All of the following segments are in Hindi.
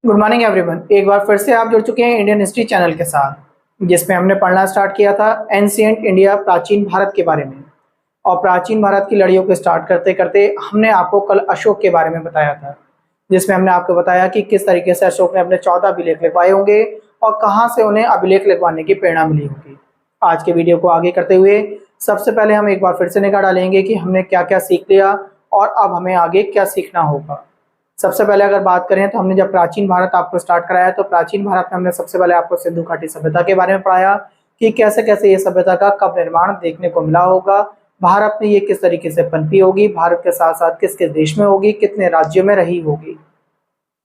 Good morning everyone. एक बार फिर से आप जुड़ चुके हैं इंडियन हिस्ट्री चैनल के साथ, जिसमें हमने पढ़ना स्टार्ट किया था एंशिएंट इंडिया, प्राचीन भारत के बारे में। और प्राचीन भारत की लड़ियों को स्टार्ट करते करते हमने आपको कल अशोक के बारे में बताया था, जिसमें हमने आपको बताया कि किस तरीके से अशोक ने अपने 14 अभिलेख लिखवाए होंगे और कहाँ से उन्हें अभिलेख लिखवाने की प्रेरणा मिली होगी। आज के वीडियो को आगे करते हुए सबसे पहले हम एक बार फिर से निगाह डालेंगे कि हमने क्या क्या सीख लिया और अब हमें आगे क्या सीखना होगा। सबसे पहले अगर बात करें तो हमने जब प्राचीन भारत आपको स्टार्ट कराया तो प्राचीन भारत में हमने सबसे पहले आपको सिंधु घाटी सभ्यता के बारे में पढ़ाया कि कैसे कैसे ये सभ्यता का कब निर्माण देखने को मिला होगा, भारत में ये किस तरीके से पनपी होगी, भारत के साथ साथ किस किस देश में होगी, कितने राज्यों में रही होगी,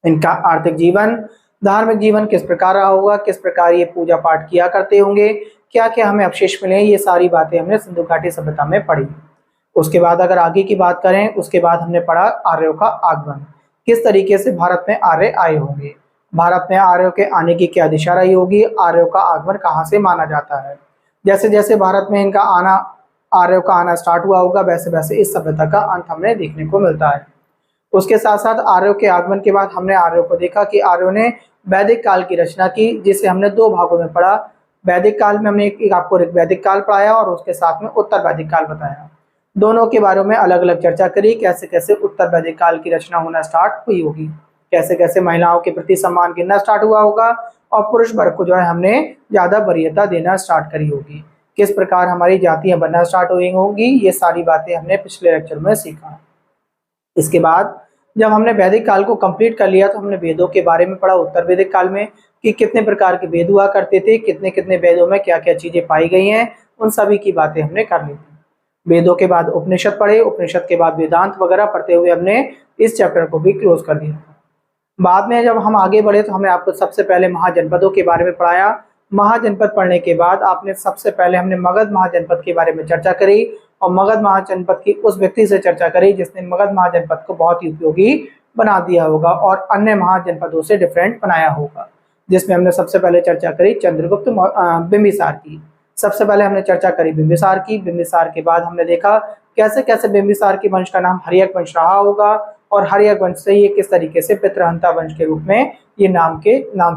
इनका आर्थिक जीवन, धार्मिक जीवन किस प्रकार रहा होगा, किस प्रकार ये पूजा पाठ किया करते होंगे, क्या क्या हमें अवशेष मिले, ये सारी बातें हमने सिंधु घाटी सभ्यता में पढ़ी। उसके बाद अगर आगे की बात करें, उसके बाद हमने पढ़ा आर्यों का आगमन, किस तरीके से भारत में आर्य आए होंगे, भारत में आर्यों के आने की क्या दिशा रही होगी, आर्यों का आगमन कहाँ से माना जाता है। जैसे जैसे भारत में इनका आना, आर्यों का आना स्टार्ट हुआ होगा, वैसे वैसे इस सभ्यता का अंत हमें देखने को मिलता है। उसके साथ साथ आर्यों के आगमन के बाद हमने आर्यों को देखा कि आर्यों ने वैदिक काल की रचना की, जिसे हमने दो भागों में पढ़ा। वैदिक काल में हमने एक आपको वैदिक काल पढ़ाया और उसके साथ में उत्तर वैदिक काल बताया। दोनों के बारे में अलग अलग चर्चा करी, कैसे कैसे उत्तर वैदिक काल की रचना होना स्टार्ट हुई होगी, कैसे कैसे महिलाओं के प्रति सम्मान गिरना स्टार्ट हुआ होगा और पुरुष वर्ग को जो है हमने ज्यादा वरीयता देना स्टार्ट करी होगी, किस प्रकार हमारी जातियां बनना स्टार्ट हुई होंगी, ये सारी बातें हमने पिछले लेक्चर में सीखा। इसके बाद जब हमने वैदिक काल को कंप्लीट कर लिया तो हमने वेदों के बारे में पढ़ा उत्तर वैदिक काल में कि कितने प्रकार के वेद हुआ करते थे, कितने कितने वेदों में क्या क्या चीजें पाई गई हैं, उन सभी की बातें हमने कर ली थी। वेदों के बाद उपनिषद पढ़े, उपनिषद के बाद वेदांत वगैरह पढ़ते हुए हमने इस चैप्टर को भी क्लोज कर दिया था। बाद में जब हम आगे बढ़े तो हमने आपको सबसे पहले महाजनपदों के बारे में पढ़ाया। महाजनपद पढ़ने के बाद आपने सबसे पहले हमने मगध महाजनपद के बारे में चर्चा करी और मगध महाजनपद की उस व्यक्ति से चर्चा करी जिसने मगध महाजनपद को बहुत ही उपयोगी बना दिया होगा और अन्य महाजनपदों से डिफरेंट बनाया होगा, जिसमें हमने सबसे पहले चर्चा करी चंद्रगुप्त बिंबिसार की। सबसे पहले हमने चर्चा करी बिंबिसार की। बिंबिसार के बाद हमने देखा कैसे कैसे बिंबिसार के वंश का नाम हर्यक वंश रहा होगा और हर्यक वंश से ये किस तरीके से पितृहंता वंश के रूप में ये नाम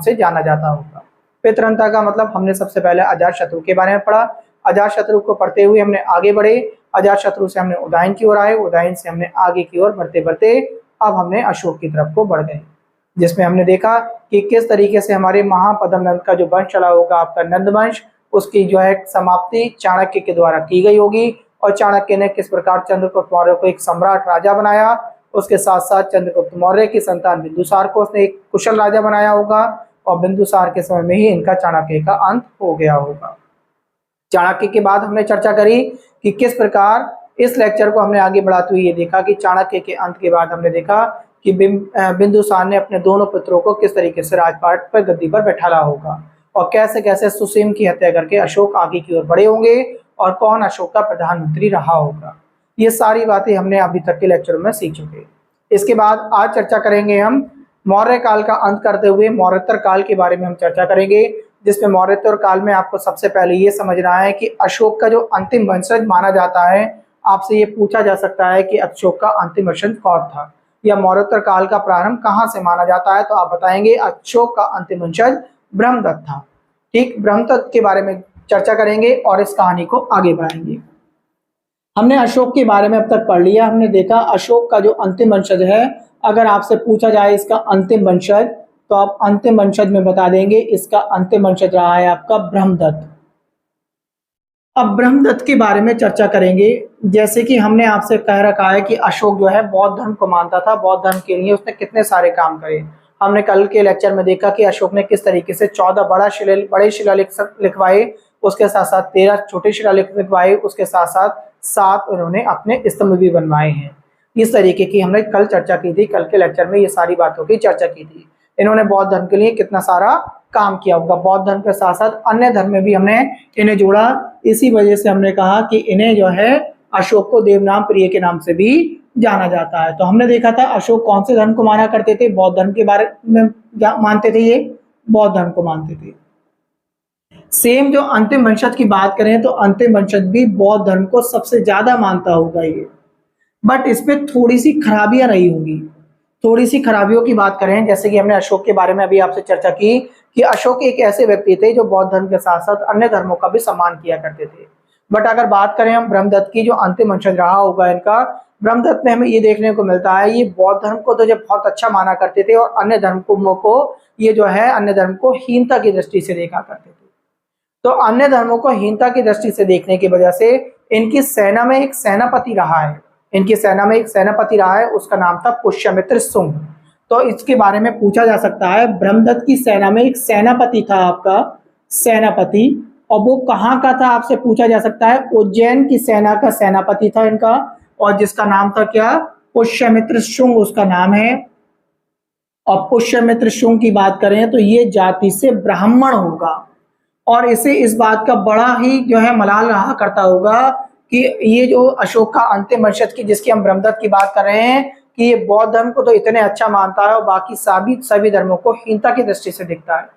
से जाना जाता होगा। पितृहंता का मतलब हमने सबसे पहले अजातशत्रु के बारे में पढ़ा। अजातशत्रु को पढ़ते हुए हमने आगे बढ़े, अजातशत्रु से हमने उदयन की ओर आए, उदयन से हमने आगे की ओर बढ़ते बढ़ते अब हमने अशोक की तरफ को बढ़ गए, जिसमें हमने देखा कि किस तरीके से हमारे महापद्म नंद का जो वंश चला होगा आपका नंद वंश, उसकी जो है समाप्ति चाणक्य के द्वारा की गई होगी और चाणक्य ने किस प्रकार चंद्रगुप्त मौर्य को एक सम्राट राजा बनाया। उसके साथ साथ चंद्रगुप्त मौर्य की संतान बिंदुसार को उसने एक कुशल राजा बनाया होगा और बिंदुसार के समय में ही इनका चाणक्य का अंत हो गया होगा। चाणक्य के बाद हमने चर्चा करी कि किस प्रकार, इस लेक्चर को हमने आगे बढ़ाते हुए ये देखा कि चाणक्य के अंत के बाद हमने देखा कि बिंदुसार ने अपने दोनों पुत्रों को किस तरीके से राजपाट पर गद्दी पर बैठाला होगा और कैसे कैसे सुसीम की हत्या करके अशोक आगे की ओर बढ़े होंगे और कौन अशोक का प्रधानमंत्री रहा होगा। ये सारी बातें हमने अभी तक के लेक्चर में सीख चुके। इसके बाद आज चर्चा करेंगे हम मौर्य काल का अंत करते हुए मौर्योत्तर काल के बारे में हम चर्चा करेंगे, जिसमें मौर्योत्तर काल में आपको सबसे पहले ये समझना है कि अशोक का जो अंतिम वंशज माना जाता है, आपसे ये पूछा जा सकता है कि अशोक का अंतिम वंशज कौन था या मौर्योत्तर काल का प्रारंभ कहाँ से माना जाता है, तो आप बताएंगे अशोक का अंतिम वंशज ब्रह्मदत्त था। ठीक, ब्रह्मदत्त के बारे में चर्चा करेंगे और इस कहानी को आगे बढ़ाएंगे। हमने अशोक के बारे में अब तक पढ़ लिया। हमने देखा अशोक का जो अंतिम वंशज है, अगर आपसे पूछा जाए इसका अंतिम वंशज, तो आप अंतिम वंशज में बता देंगे इसका अंतिम वंशज रहा है आपका ब्रह्मदत्त। अब ब्रह्मदत्त के बारे में चर्चा करेंगे। जैसे कि हमने आपसे कह रखा है कि अशोक जो है बौद्ध धर्म को मानता था, बौद्ध धर्म के लिए उसने कितने सारे काम करे। हमने कल के लेक्चर में देखा कि अशोक ने किस तरीके से 14 बड़े शिलालेख लिखवाए, उसके साथ साथ 13 छोटे शिलालेख लिखवाए, उसके साथ साथ 7 उन्होंने अपने स्तंभ भी बनवाए हैं। इस तरीके की हमने कल चर्चा की थी, कल के लेक्चर में ये सारी बातों की चर्चा की थी। इन्होंने बौद्ध धर्म के लिए कितना सारा काम किया होगा। बौद्ध धर्म के साथ साथ अन्य धर्म में भी हमने इन्हें जोड़ा, इसी वजह से हमने कहा कि इन्हें जो है अशोक को देवनाम प्रिय के नाम से भी जाना जाता है। तो हमने देखा था अशोक कौन से धर्म को माना करते थे, बौद्ध धर्म के बारे में मानते थे, ये बौद्ध धर्म को मानते थे। सेम जो अंतिम वंशज की बात करें तो अंतिम वंशज भी बौद्ध धर्म को सबसे ज्यादा मानता होगा ये, बट इसमें थोड़ी सी खराबियां रही होंगी। थोड़ी सी खराबियों की बात करें, जैसे कि हमने अशोक के बारे में अभी आपसे चर्चा की कि अशोक एक ऐसे व्यक्ति थे जो बौद्ध धर्म के साथ साथ अन्य धर्मों का भी सम्मान किया करते थे। बट अगर बात करें हम ब्रह्मदत्त की, जो अंतिम वंशज रहा होगा इनका, ब्रह्मदत्त में हमें ये देखने को मिलता है ये बौद्ध धर्म को तो जब बहुत अच्छा माना करते थे और अन्य धर्मों को ये जो है अन्य धर्म को हीनता की दृष्टि से देखा करते थे। तो अन्य धर्मों को हीनता की दृष्टि से देखने की वजह से इनकी सेना में एक सेनापति रहा है, इनकी सेना में एक सेनापति रहा है, उसका नाम था पुष्यमित्र शुंग। तो इसके बारे में पूछा जा सकता है, ब्रह्मदत्त की सेना में एक सेनापति था आपका, सेनापति, और वो कहाँ का था आपसे पूछा जा सकता है। उज्जैन की सेना का सेनापति था इनका, और जिसका नाम था क्या, पुष्यमित्र शुंग उसका नाम है। और पुष्यमित्र शुंग की बात करें तो ये जाति से ब्राह्मण होगा, और इसे इस बात का बड़ा ही जो है मलाल रहा करता होगा कि ये जो अशोक का अंतिम वंशज की जिसकी हम ब्रह्मदत्त की बात कर रहे हैं कि ये बौद्ध धर्म को तो इतने अच्छा मानता है और बाकी सभी धर्मों को हीनता की दृष्टि से देखता है।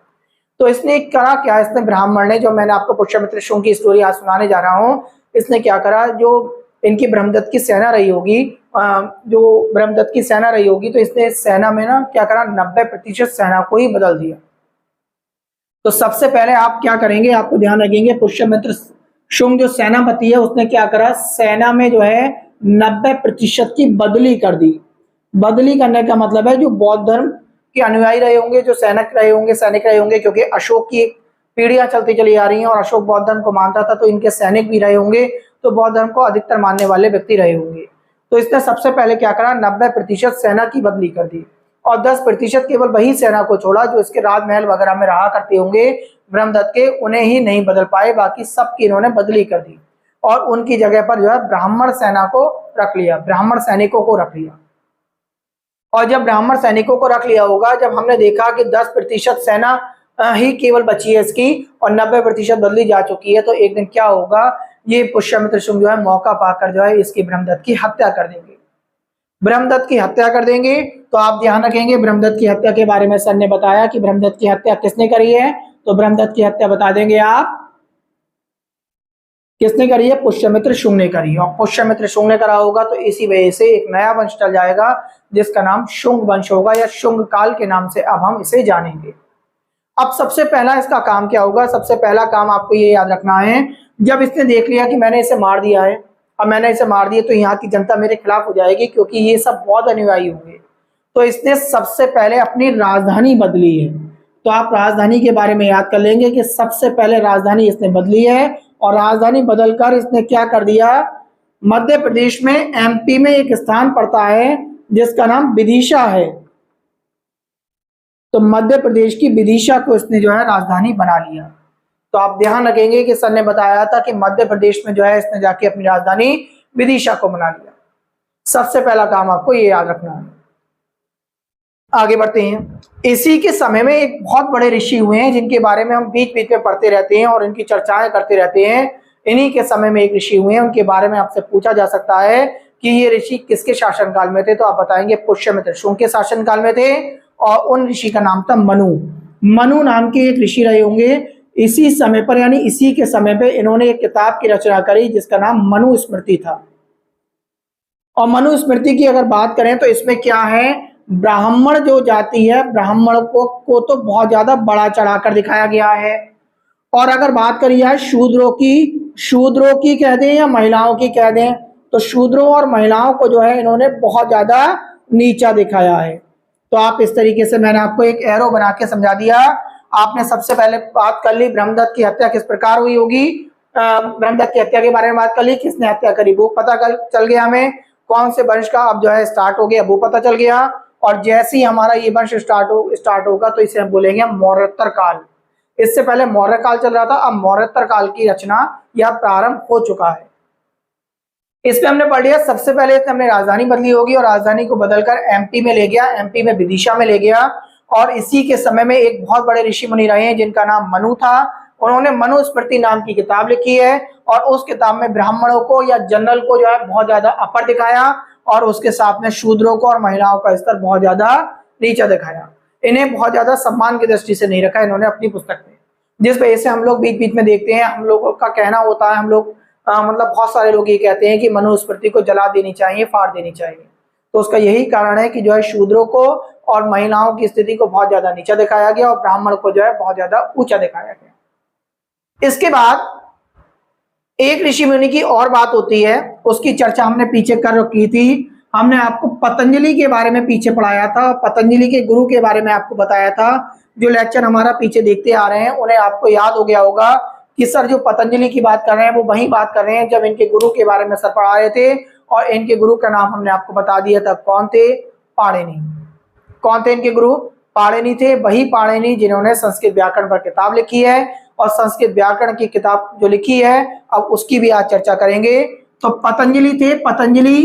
तो इसने करा क्या, इसने ब्राह्मण ने, जो मैंने आपको पुष्यमित्र शुंग की स्टोरी आज सुनाने जा रहा हूँ, इसने क्या करा, जो इनकी ब्रह्मदत्त की सेना रही होगी, जो ब्रह्मदत्त की सेना रही होगी, तो इसने सेना में ना क्या करा, 90% सेना को ही बदल दिया। तो सबसे पहले आप क्या करेंगे, आपको ध्यान रखेंगे, पुष्यमित्र शुंग जो सेनापति है उसने क्या करा, सेना में जो है 90% की बदली कर दी। बदली करने का मतलब है जो बौद्ध धर्म के अनुयायी रहे होंगे, जो सैनिक रहे होंगे, क्योंकि अशोक की पीढ़ियां चलती चली आ रही हैं और अशोक बौद्ध धर्म को मानता था, तो इनके सैनिक भी रहे होंगे, तो बौद्ध धर्म को अधिकतर मानने वाले व्यक्ति रहे होंगे। तो इसने सबसे पहले क्या करा, 90% सेना की बदली कर दी, और 10% केवल वही सेना को छोड़ा जो इसके राजमहल वगैरह में रहा करते होंगे ब्रह्मदत्त के, उन्हें ही नहीं बदल पाए, बाकी सबकी इन्होंने बदली कर दी, और उनकी जगह पर जो है ब्राह्मण सेना को रख लिया, ब्राह्मण सैनिकों को रख लिया। और जब ब्राह्मण सैनिकों को रख लिया होगा, जब हमने देखा कि 10% सेना ही केवल बची है इसकी और 90% बदली जा चुकी है, तो एक दिन क्या होगा, ये पुष्यमित्र शुंग जो है मौका पाकर जो है इसकी ब्रह्मदत्त की हत्या कर देंगे, ब्रह्मदत्त की हत्या कर देंगे। तो आप ध्यान रखेंगे, ब्रह्मदत्त की हत्या के बारे में सर ने बताया कि ब्रह्मदत्त की हत्या किसने करी है, तो ब्रह्मदत्त की हत्या बता देंगे आप, किसने करी है, पुष्यमित्र शुंग ने करी, और पुष्यमित्र शुंग ने करा होगा, तो इसी वजह से एक नया वंश चल जाएगा जिसका नाम शुंग वंश होगा, या शुंग काल के नाम से अब हम इसे जानेंगे। अब सबसे पहला इसका काम क्या होगा, सबसे पहला काम आपको ये याद रखना है, जब इसने देख लिया कि मैंने इसे मार दिया है, अब मैंने इसे मार दिया तो यहाँ की जनता मेरे खिलाफ हो जाएगी क्योंकि ये सब बहुत अनुयायी होंगे, तो इसने सबसे पहले अपनी राजधानी बदली है। तो आप राजधानी के बारे में याद कर लेंगे कि सबसे पहले राजधानी इसने बदली है, और राजधानी बदलकर इसने क्या कर दिया, मध्य प्रदेश में एमपी में एक स्थान पड़ता है जिसका नाम विदिशा है, तो मध्य प्रदेश की विदिशा को इसने जो है राजधानी बना लिया। तो आप ध्यान रखेंगे कि सर ने बताया था कि मध्य प्रदेश में जो है इसने जाके अपनी राजधानी विदिशा को बना लिया। सबसे पहला काम आपको ये याद रखना है। आगे बढ़ते हैं। इसी के समय में एक बहुत बड़े ऋषि हुए हैं जिनके बारे में हम बीच बीच में पढ़ते रहते हैं और इनकी चर्चाएं करते रहते हैं। इन्हीं के समय में एक ऋषि हुए हैं, उनके बारे में आपसे पूछा जा सकता है कि ये ऋषि किसके शासनकाल में थे, तो आप बताएंगे पुष्यमित्र शुंग के शासनकाल में थे, और उन ऋषि का नाम था मनु। मनु नाम के एक ऋषि रहे होंगे। इसी समय पर यानी इसी के समय पे इन्होंने एक किताब की रचना करी जिसका नाम मनुस्मृति था। और मनुस्मृति की अगर बात करें तो इसमें क्या है, ब्राह्मण जो जाति है, ब्राह्मण को तो बहुत ज्यादा बड़ा चढ़ाकर दिखाया गया है। और अगर बात करी जाए शूद्रों की कह दें या महिलाओं की कह दें, तो शूद्रों और महिलाओं को जो है इन्होंने बहुत ज्यादा नीचा दिखाया है। तो आप इस तरीके से, मैंने आपको एक एरो बना के समझा दिया। आपने सबसे पहले बात कर ली ब्रह्मदत्त की हत्या किस प्रकार हुई होगी, ब्रह्मदत्त की हत्या के बारे में बात कर ली, किसने हत्या करी वो पता चल गया हमें, कौन से वंश का अब जो है स्टार्ट हो गया वो पता चल गया। और जैसे ही हमारा ये वंश स्टार्ट होगा तो इसे हम बोलेंगे मौर्योत्तर काल। इससे पहले मौर्य काल चल रहा था, अब मौर्योत्तर काल की रचना यह प्रारंभ हो चुका है। इसमें हमने पढ़ लिया, सबसे पहले इसने अपनी राजधानी बदली होगी और राजधानी को बदलकर एमपी में ले गया, एमपी में विदिशा में ले गया। और इसी के समय में एक बहुत बड़े ऋषि मुनि रहे हैं जिनका नाम मनु था। उन्होंने मनुस्मृति नाम की किताब लिखी है और उस किताब में ब्राह्मणों को या जनरल को जो है बहुत ज्यादा अपर दिखाया और उसके साथ में शूद्रों को और महिलाओं का स्तर बहुत ज्यादा नीचा दिखाया। इन्हें बहुत ज्यादा सम्मान की दृष्टि से नहीं रखा इन्होंने अपनी पुस्तक में, जिस वजह से हम लोग बीच बीच में देखते हैं, हम लोगों का कहना होता है, हम लोग मतलब बहुत सारे लोग ये कहते हैं कि मनुस्मृति को जला देनी चाहिए, फाड़ देनी चाहिए। तो उसका यही कारण है कि जो है शूद्रों को और महिलाओं की स्थिति को बहुत ज्यादा नीचा दिखाया गया और ब्राह्मण को जो है बहुत ज्यादा ऊंचा दिखाया गया। इसके बाद एक ऋषि मुनि की और बात होती है, उसकी चर्चा हमने पीछे कर रखी थी। हमने आपको पतंजलि के बारे में पीछे पढ़ाया था, पतंजलि के गुरु के बारे में आपको बताया था। जो लेक्चर हमारा पीछे देखते आ रहे हैं उन्हें आपको याद हो गया होगा कि सर जो पतंजलि की बात कर रहे हैं वो वही बात कर रहे हैं जब इनके गुरु के बारे में सर पढ़ा रहे थे। और इनके गुरु का नाम हमने आपको बता दिया था, कौन थे? पाणिनि। कौन थे इनके गुरु? पाणिनि थे। वही पाणिनि जिन्होंने संस्कृत व्याकरण पर किताब लिखी है और संस्कृत व्याकरण की किताब जो लिखी है अब उसकी भी आज चर्चा करेंगे। तो पतंजलि थे। पतंजलि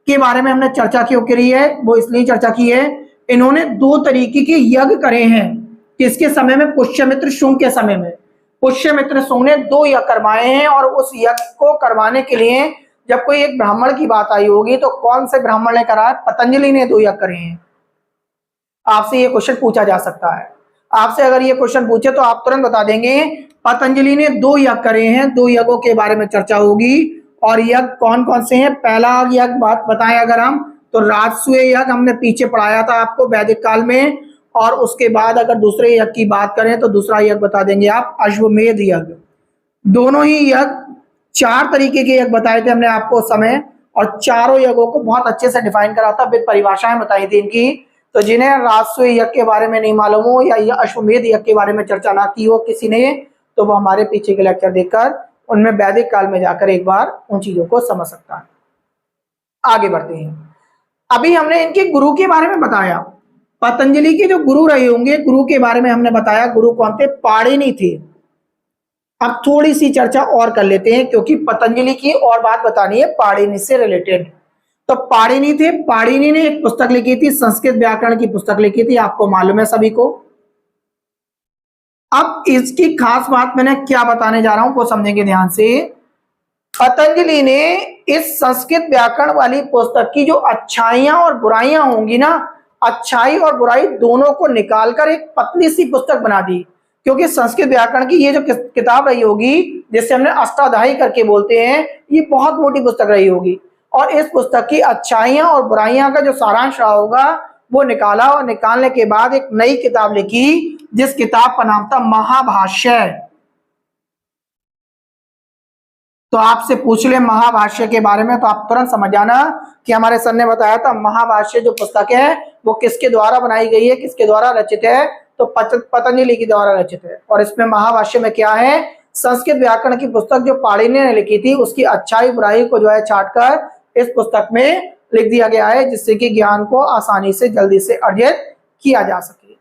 के बारे में हमने चर्चा क्यों करी है? वो इसलिए चर्चा की है, इन्होंने 2 तरीके के यज्ञ करे हैं। किसके समय में? पुष्यमित्र शुंग के समय में। पुष्यमित्र शुंग ने 2 यज्ञ करवाए हैं और उस यज्ञ को करवाने के लिए जब कोई एक ब्राह्मण की बात आई होगी तो कौन से ब्राह्मण ने करा है? पतंजलि ने 2 यज्ञ करे हैं। आपसे ये क्वेश्चन पूछा जा सकता है। आपसे अगर ये क्वेश्चन पूछे तो आप तुरंत बता देंगे पतंजलि ने 2 यज्ञ करे हैं। 2 यज्ञों के बारे में चर्चा होगी और यज्ञ कौन कौन से हैं? पहला यज्ञ बात बताएं अगर हम तो राजसूय यज्ञ हमने पीछे पढ़ाया था आपको वैदिक काल में। और उसके बाद अगर दूसरे यज्ञ की बात करें तो दूसरा यज्ञ बता देंगे आप अश्वमेध यज्ञ। दोनों ही यज्ञ 4 तरीके के यज्ञ बताए थे हमने आपको उस समय और चारों यज्ञों को बहुत अच्छे से डिफाइन करा था, विद परिभाषाएं बताई थी इनकी। तो जिन्हें राजसूय यज्ञ के बारे में नहीं मालूम हो या अश्वमेध यज्ञ के बारे में चर्चा ना की हो किसी ने, तो वो हमारे पीछे के लेक्चर देखकर उनमें वैदिक काल में जाकर एक बार उन चीजों को समझ सकता है। आगे बढ़ते हैं। अभी हमने इनके गुरु के बारे में बताया। पतंजलि के जो गुरु रहे होंगे, गुरु के बारे में हमने बताया। गुरु कौन थे? पाणिनि थे। अब थोड़ी सी चर्चा और कर लेते हैं क्योंकि पतंजलि की और बात बतानी है पाणिनि से रिलेटेड। तो पाणिनि थे। पाणिनि ने एक पुस्तक लिखी थी, संस्कृत व्याकरण की पुस्तक लिखी थी, आपको मालूम है सभी को। अब इसकी खास बात मैंने क्या बताने जा रहा हूं वो समझेंगे ध्यान से। पतंजलि ने इस संस्कृत व्याकरण वाली पुस्तक की जो अच्छाइयां और बुराइयां होंगी ना, अच्छाई और बुराई दोनों को निकालकर एक पतली सी पुस्तक बना दी। क्योंकि संस्कृत व्याकरण की ये जो किताब रही होगी जिसे हमने अष्टाध्यायी करके बोलते हैं, ये बहुत मोटी पुस्तक रही होगी और इस पुस्तक की अच्छाइयां और बुराइयां का जो सारांश रहा होगा वो निकाला और निकालने के बाद एक नई किताब लिखी जिस किताब का नाम था महाभाष्य। तो आपसे पूछ ले महाभाष्य के बारे में तो आप तुरंत समझ जाना कि हमारे सर ने बताया था महाभाष्य जो पुस्तक है वो किसके द्वारा बनाई गई है, किसके द्वारा रचित है? तो पतंजलि के द्वारा रचित है। और इसमें महाभाष्य में क्या है? संस्कृत व्याकरण की पुस्तक जो पाणिनि ने लिखी थी उसकी अच्छाई बुराई को जो है छांटकर इस पुस्तक में लिख दिया गया है जिससे कि ज्ञान को आसानी से जल्दी से अर्जित किया जा सके।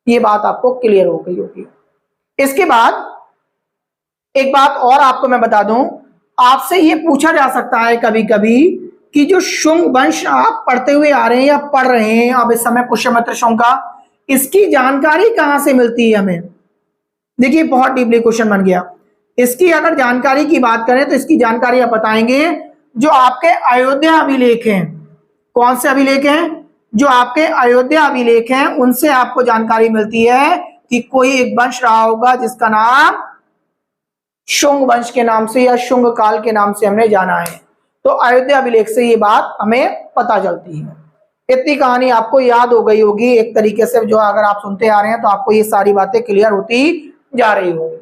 ये बात आपको क्लियर हो गई होगी। इसके बाद एक बात और आपको मैं बता दूं, आपसे ये पूछा जा सकता है कभी कभी कि जो शुंग वंश आप पढ़ते हुए आ रहे हैं या पढ़ रहे हैं अब इस समय पुष्यमित्र शुंग का, इसकी जानकारी कहां से मिलती है हमें? देखिए बहुत डीपली क्वेश्चन बन गया। इसकी अगर जानकारी की बात करें तो इसकी जानकारी आप बताएंगे जो आपके अयोध्या अभिलेख हैं। कौन से अभिलेख हैं? जो आपके अयोध्या अभिलेख हैं उनसे आपको जानकारी मिलती है कि कोई एक वंश रहा होगा जिसका नाम शुंग वंश के नाम से या शुंग काल के नाम से हमने जाना है। तो अयोध्या अभिलेख से ये बात हमें पता चलती है। इतनी कहानी आपको याद हो गई होगी एक तरीके से, जो अगर आप सुनते आ रहे हैं तो आपको ये सारी बातें क्लियर होती जा रही होगी।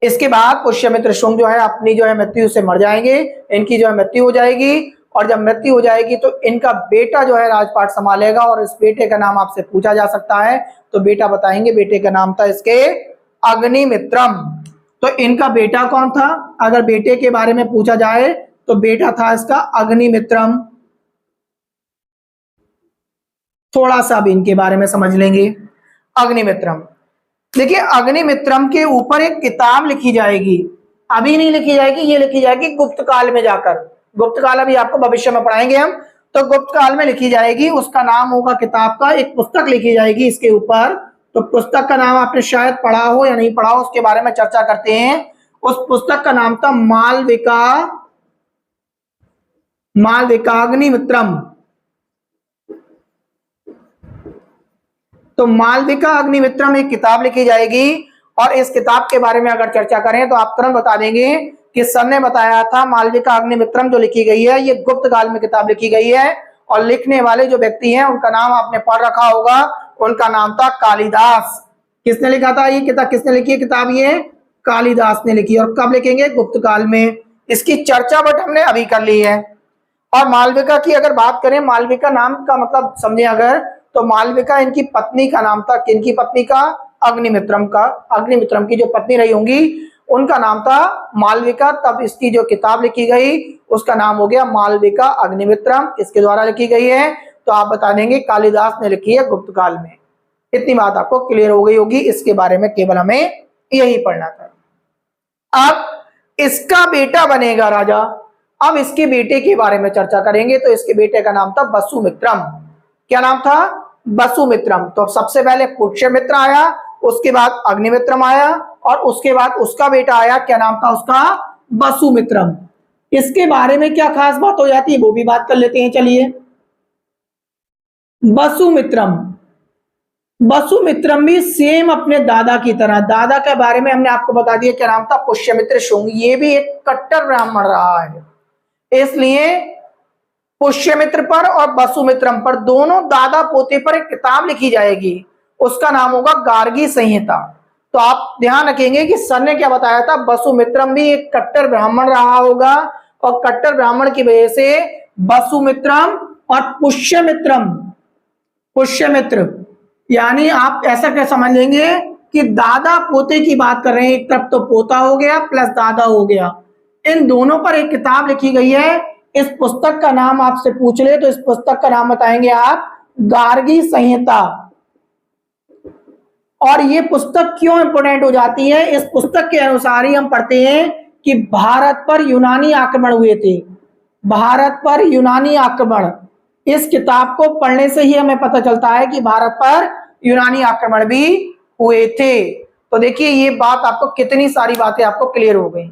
इसके बाद पुष्यमित्र शुंग जो है अपनी जो है मृत्यु से मर जाएंगे, इनकी जो है मृत्यु हो जाएगी और जब मृत्यु हो जाएगी तो इनका बेटा जो है राजपाट संभालेगा और इस बेटे का नाम आपसे पूछा जा सकता है तो बेटा बताएंगे। बेटे का नाम था इसके अग्निमित्रम। तो इनका बेटा कौन था? अगर बेटे के बारे में पूछा जाए तो बेटा था इसका अग्निमित्रम। थोड़ा सा भी इनके बारे में समझ लेंगे। अग्निमित्रम, देखिए अग्निमित्रम के ऊपर एक किताब लिखी जाएगी, अभी नहीं लिखी जाएगी, ये लिखी जाएगी गुप्त काल में जाकर। गुप्त काल अभी आपको भविष्य में पढ़ाएंगे हम, तो गुप्त काल में लिखी जाएगी। उसका नाम होगा किताब का, एक पुस्तक लिखी जाएगी इसके ऊपर। तो पुस्तक का नाम आपने शायद पढ़ा हो या नहीं पढ़ा हो, उसके बारे में चर्चा करते हैं। उस पुस्तक का नाम था मालविकाग्निमित्रम। तो मालविका अग्निमित्रम एक किताब लिखी जाएगी और इस किताब के बारे में अगर चर्चा करें तो आप तुरंत बता देंगे कि सर ने बताया था मालविका अग्निमित्रम जो लिखी गई है ये गुप्त काल में किताब लिखी गई है, और लिखने वाले जो व्यक्ति हैं उनका नाम आपने पढ़ रखा होगा, उनका नाम था कालिदास। किसने लिखा था ये किताब, किसने लिखी है किताब, ये कालिदास ने लिखी। और कब लिखेंगे, गुप्त काल में। इसकी चर्चा बट हमने अभी कर ली है। और मालविका की अगर बात करें, मालविका नाम का मतलब समझे अगर, तो मालविका इनकी पत्नी का नाम था। किनकी पत्नी का, अग्निमित्रम का। अग्निमित्रम की जो पत्नी रही होंगी उनका नाम था मालविका। तब इसकी जो किताब लिखी गई उसका नाम हो गया मालविका अग्निमित्रम। किसके द्वारा लिखी गई है, तो आप बता देंगे कालिदास ने लिखी है गुप्त काल में। इतनी बात आपको क्लियर हो गई होगी, इसके बारे में केवल हमें यही पढ़ना था। अब इसका बेटा बनेगा राजा। अब इसके बेटे के बारे में चर्चा करेंगे। तो इसके बेटे का नाम था बसुमित्रम। क्या नाम था, बसुमित्रम। तो सबसे पहले पुष्यमित्र आया, उसके बाद अग्निमित्रम आया, और उसके बाद उसका बेटा आया। क्या नाम था उसका, बसुमित्रम। इसके बारे में क्या खास बात हो जाती है वो भी बात कर लेते हैं। चलिए, बसुमित्रम, बसुमित्रम भी सेम अपने दादा की तरह, दादा के बारे में हमने आपको बता दिया क्या नाम था, पुष्यमित्र शुंग। ये भी एक कट्टर ब्राह्मण रहा है, इसलिए पुष्यमित्र पर और बसुमित्रम पर दोनों दादा पोते पर एक किताब लिखी जाएगी, उसका नाम होगा गार्गी संहिता। तो आप ध्यान रखेंगे कि सर ने क्या बताया था, बसुमित्रम भी एक कट्टर ब्राह्मण रहा होगा, और कट्टर ब्राह्मण की वजह से बसुमित्रम और पुष्यमित्रम, पुष्यमित्र यानी आप ऐसा क्या समझ लेंगे कि दादा पोते की बात कर रहे हैं। एक तरफ तो पोता हो गया प्लस दादा हो गया, इन दोनों पर एक किताब लिखी गई है। इस पुस्तक का नाम आपसे पूछ ले तो इस पुस्तक का नाम बताएंगे आप, गार्गी संहिता। और ये पुस्तक क्यों इंपोर्टेंट हो जाती है, इस पुस्तक के अनुसार ही हम पढ़ते हैं कि भारत पर यूनानी आक्रमण हुए थे। भारत पर यूनानी आक्रमण, इस किताब को पढ़ने से ही हमें पता चलता है कि भारत पर यूनानी आक्रमण भी हुए थे। तो देखिए ये बात आपको, कितनी सारी बातें आपको क्लियर हो गई।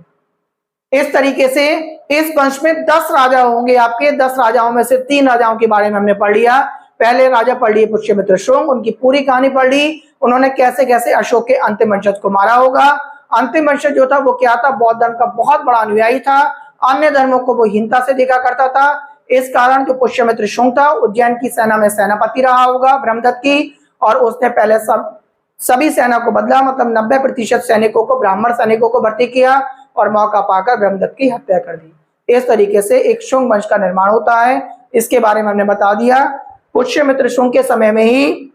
इस तरीके से इस वंश में 10 राजा होंगे आपके। 10 राजाओं में से 3 राजाओं के बारे में हमने पढ़ लिया। पहले राजा पढ़ लिए पुष्यमित्र शुंग, उनकी पूरी कहानी पढ़ ली, उन्होंने कैसे कैसे अशोक के अंतिम वंशज को मारा होगा। अंतिम वंशज जो था वो क्या था, बौद्ध धर्म का बहुत बड़ा अनुयायी था, अन्य धर्मों को वो हीनता से देखा करता था। इस कारण जो पुष्यमित्र शुंग था उज्जैन की सेना में सेनापति रहा होगा ब्रह्मदत्त की, और उसने पहले सभी सेना को बदला, मतलब 90% सैनिकों को, ब्राह्मण सैनिकों को भर्ती किया, और मौका पाकर ब्रह्मदत्त की हत्या कर दी। इस तरीके से एक शुंग वंश का निर्माण होता है, इसके बारे में हमने बता दिया। पुष्यमित्र शुंग के समय में ही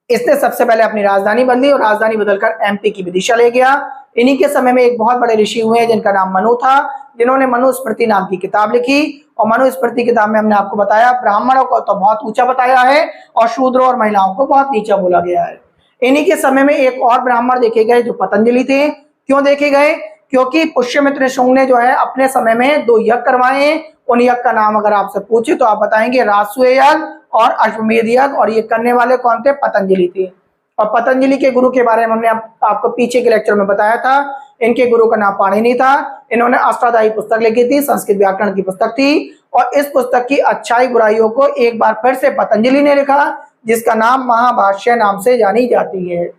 इसने सबसे पहले अपनी राजधानी बदली, और राजधानी बदलकर एमपी की विदिशा ले गया। इन्हीं के समय में एक बहुत बड़े ऋषि हुए जिनका नाम मनु था, जिन्होंने मनुस्मृति नाम की किताब लिखी। और मनुस्मृति किताब में हमने आपको बताया ब्राह्मणों को तो बहुत ऊंचा बताया है, और शूद्रों और महिलाओं को बहुत नीचा बोला गया है। इन्हीं के समय में एक और ब्राह्मण देखे गए जो पतंजलि थे। क्यों देखे गए, क्योंकि पुष्यमित्र शुंग ने जो है अपने समय में 2 यज्ञ करवाए। उन यज्ञ का नाम अगर आपसे पूछे तो आप बताएंगे राजसूय यज्ञ और अश्वमेध यज्ञ, और ये करने वाले कौन थे, पतंजलि थे। और पतंजलि के गुरु के बारे में हमने आपको पीछे के लेक्चर में बताया था। इनके गुरु का नाम पाणिनि था। इन्होंने अष्टाध्यायी पुस्तक लिखी थी, संस्कृत व्याकरण की पुस्तक थी, और इस पुस्तक की अच्छाई बुराइयों को एक बार फिर से पतंजलि ने लिखा, जिसका नाम महाभाष्य नाम से जानी जाती है।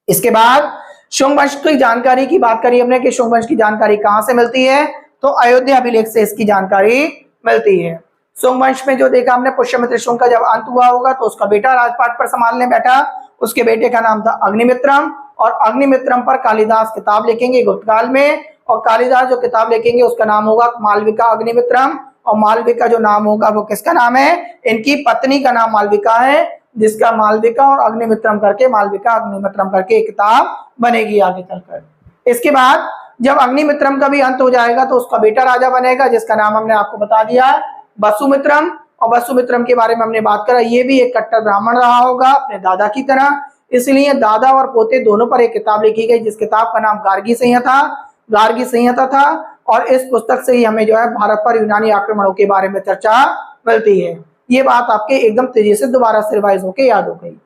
इसके बाद शुंग वंश की जानकारी की बात करी हमने कि शुंग वंश की जानकारी कहां से मिलती है, तो अयोध्या अभिलेख से इसकी जानकारी मिलती है। शुंग वंश में जो देखा हमने, पुष्यमित्र शुंग का जब अंत हुआ होगा तो उसका बेटा राजपाट पर संभालने बैठा, उसके बेटे का नाम था अग्निमित्रम, और अग्निमित्रम पर कालिदास किताब लिखेंगे गुप्त काल में, और कालिदास जो किताब लिखेंगे उसका नाम होगा मालविका अग्निमित्रम। और मालविका जो नाम होगा वो किसका नाम है, इनकी पत्नी का नाम मालविका है, जिसका मालविका और अग्निमित्रम करके, मालविका अग्निमित्रम करके एक किताब बनेगी आगे चलकर। इसके बाद जब अग्निमित्रम का भी अंत हो जाएगा तो उसका बेटा राजा बनेगा, जिसका नाम हमने आपको बता दिया बसुमित्रम। और बसुमित्रम के बारे में हमने बात करा, ये भी एक कट्टर ब्राह्मण रहा होगा अपने दादा की तरह, इसलिए दादा और पोते दोनों पर एक किताब लिखी गई, जिस किताब का नाम गार्गी संहिता, गार्गी संहिता था। और इस पुस्तक से ही हमें जो है भारत पर यूनानी आक्रमणों के बारे में चर्चा मिलती है। ये बात आपके एकदम तेजी से दोबारा से रिवाइज होकर याद हो गई।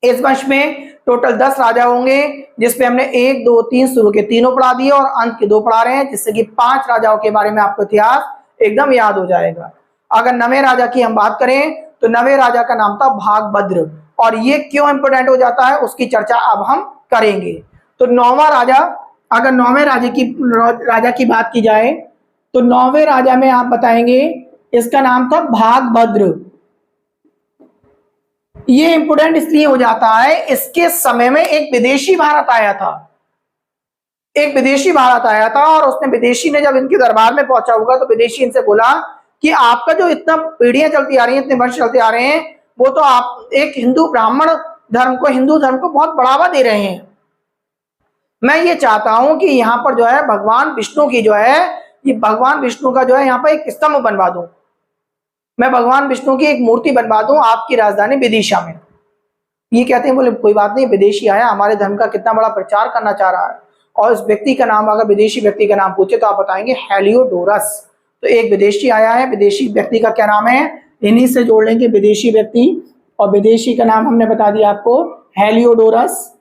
इस वंश में टोटल 10 राजा होंगे, जिसपे हमने 1, 2, 3 शुरू के तीनों पढ़ा दिए और अंत के 2 पढ़ा रहे हैं, जिससे कि 5 राजाओं के बारे में आपको इतिहास एकदम याद हो जाएगा। अगर 9वें राजा की हम बात करें तो 9वें राजा का नाम था भागभद्र, और ये क्यों इंपोर्टेंट हो जाता है उसकी चर्चा अब हम करेंगे। तो 9वां राजा अगर 9वें राजा की बात की जाए तो 9वें राजा में आप बताएंगे इसका नाम था भागभद्र। ये इंपोर्टेंट इसलिए हो जाता है, इसके समय में एक विदेशी भारत आया था, एक विदेशी भारत आया था और उसने विदेशी ने जब इनके दरबार में पहुंचा होगा तो विदेशी इनसे बोला कि आपका जो इतना पीढ़ियां चलती आ रही हैं, इतने वर्ष चलते आ रहे हैं, वो तो आप एक हिंदू ब्राह्मण धर्म को, हिंदू धर्म को बहुत बढ़ावा दे रहे हैं। मैं ये चाहता हूं कि यहाँ पर जो है भगवान विष्णु की जो है, ये भगवान विष्णु का जो है यहाँ पर एक स्तंभ बनवा दूं, मैं भगवान विष्णु की एक मूर्ति बनवा दूं आपकी राजधानी विदिशा में। ये कहते हैं, बोले कोई बात नहीं, विदेशी आया हमारे धर्म का कितना बड़ा प्रचार करना चाह रहा है, और इस व्यक्ति का नाम, अगर विदेशी व्यक्ति का नाम पूछे तो आप बताएंगे हेलियोडोरस। तो एक विदेशी आया है, विदेशी व्यक्ति का क्या नाम है, इन्हीं से जोड़ लेंगे विदेशी व्यक्ति, और विदेशी का नाम हमने बता दिया आपको हेलियोडोरस।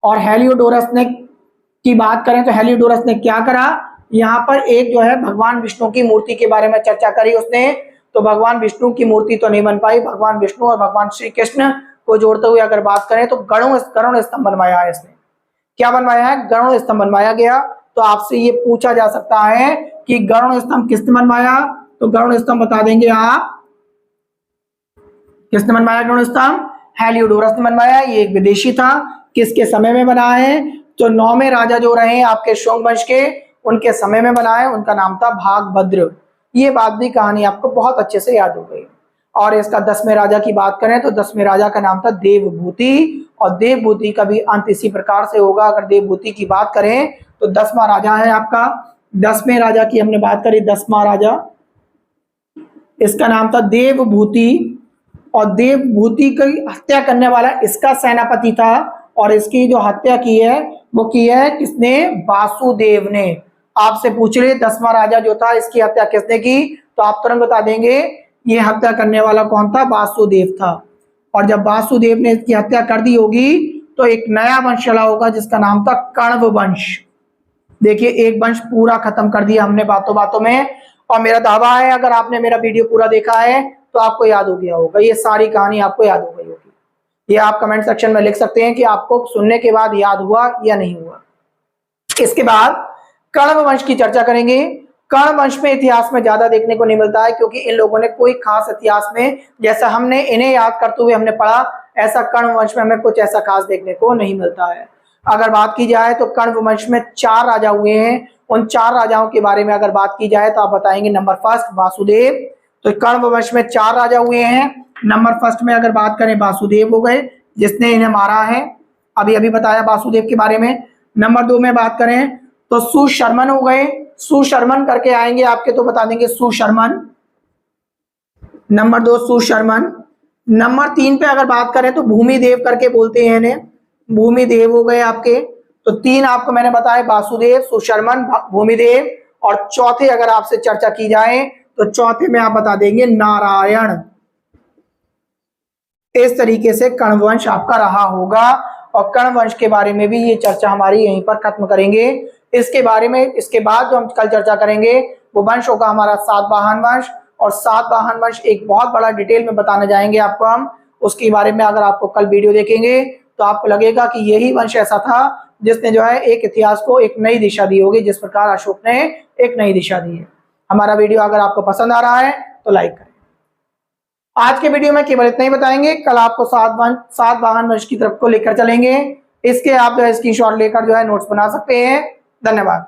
और हेलियोडोरस ने की बात करें तो हेलियोडोरस ने क्या करा, यहाँ पर एक जो है भगवान विष्णु की मूर्ति के बारे में चर्चा करी उसने। तो भगवान विष्णु की मूर्ति तो नहीं बन पाई, भगवान विष्णु और भगवान श्री कृष्ण को जोड़ते हुए अगर बात करें तो गरुड़ स्तंभ बनवाया है इसने। क्या बनवाया है, गरुड़ स्तंभ बनवाया गया। तो आपसे ये पूछा जा सकता है कि गरुड़ स्तंभ किसने बनवाया, तो गरुड़ स्तंभ बता देंगे आप, किसने बनवाया गरुड़ स्तंभ, हेलियोडोरस ने बनवाया। ये एक विदेशी था, किसके समय में बना है, तो 9वें राजा जो रहे आपके शोंग वंश के, उनके समय में बना है, उनका नाम था भागभद्र। ये बात भी कहानी आपको बहुत अच्छे से याद हो गई। और इसका 10वें राजा की बात करें तो 10वें राजा का नाम था देवभूति, और देवभूति का भी अंत इसी प्रकार से होगा। अगर देवभूति की बात करें तो 10वां राजा है आपका, 10वें राजा की हमने बात करी, 10वां राजा, इसका नाम था देवभूति, और देवभूति की हत्या करने वाला इसका सेनापति था, और इसकी जो हत्या की है वो की है किसने, वासुदेव ने। आपसे पूछ रहे 10वां राजा जो था इसकी हत्या किसने की, तो आप तुरंत बता देंगे ये हत्या करने वाला कौन था, वासुदेव था। और जब वासुदेव ने इसकी हत्या कर दी होगी तो एक नया वंश चला होगा जिसका नाम था कण्व वंश। देखिए एक वंश पूरा खत्म कर दिया हमने बातों बातों में, और मेरा दावा है अगर आपने मेरा वीडियो पूरा देखा है तो आपको याद हो गया होगा, ये सारी कहानी आपको याद हो गई होगी। ये आप कमेंट सेक्शन में लिख सकते हैं कि आपको सुनने के बाद याद हुआ या नहीं हुआ। इसके बाद कण्व वंश की चर्चा करेंगे। कण्व वंश में इतिहास में ज्यादा देखने को नहीं मिलता है, क्योंकि इन लोगों ने कोई खास इतिहास में, जैसा हमने इन्हें याद करते हुए हमने पढ़ा, ऐसा कण्व वंश में हमें कुछ ऐसा खास देखने को नहीं मिलता है। अगर बात की जाए तो कण्व वंश में 4 राजा हुए हैं, उन 4 राजाओं के बारे में अगर बात की जाए तो आप बताएंगे नंबर फर्स्ट वासुदेव। तो कण्व वंश में 4 राजा हुए हैं। नंबर फर्स्ट में अगर बात करें वासुदेव हो गए, जिसने इन्हें मारा है, अभी अभी बताया वासुदेव के बारे में। नंबर 2 में बात करें तो सुशर्मन हो गए, सुशर्मन करके आएंगे आपके तो बता देंगे सुशर्मन, नंबर 2 सुशर्मन। नंबर 3 पे अगर बात करें तो भूमिदेव करके बोलते हैं इन्हें, भूमिदेव हो गए आपके। तो 3 आपको मैंने बताया, वासुदेव, सुशर्मन, भूमिदेव। और चौथे अगर आपसे चर्चा की जाए तो चौथे में आप बता देंगे नारायण। इस तरीके से कण्व वंश आपका रहा होगा, और कण्व वंश के बारे में भी ये चर्चा हमारी यहीं पर खत्म करेंगे। इसके बारे में इसके बाद जो हम कल चर्चा करेंगे वो वंश होगा हमारा सातवाहन वंश, और सातवाहन वंश एक बहुत बड़ा डिटेल में बताने जाएंगे आपको हम। उसके बारे में अगर आपको कल वीडियो देखेंगे तो आपको लगेगा कि यही वंश ऐसा था जिसने जो है एक इतिहास को एक नई दिशा दी होगी, जिस प्रकार अशोक ने एक नई दिशा दी है। हमारा वीडियो अगर आपको पसंद आ रहा है तो लाइक करें। आज के वीडियो में केवल इतना ही बताएंगे, कल आपको सातवाहन वंश की तरफ को लेकर चलेंगे। इसके आप जो है स्क्रीनशॉट लेकर जो है नोट्स बना सकते हैं। धन्यवाद।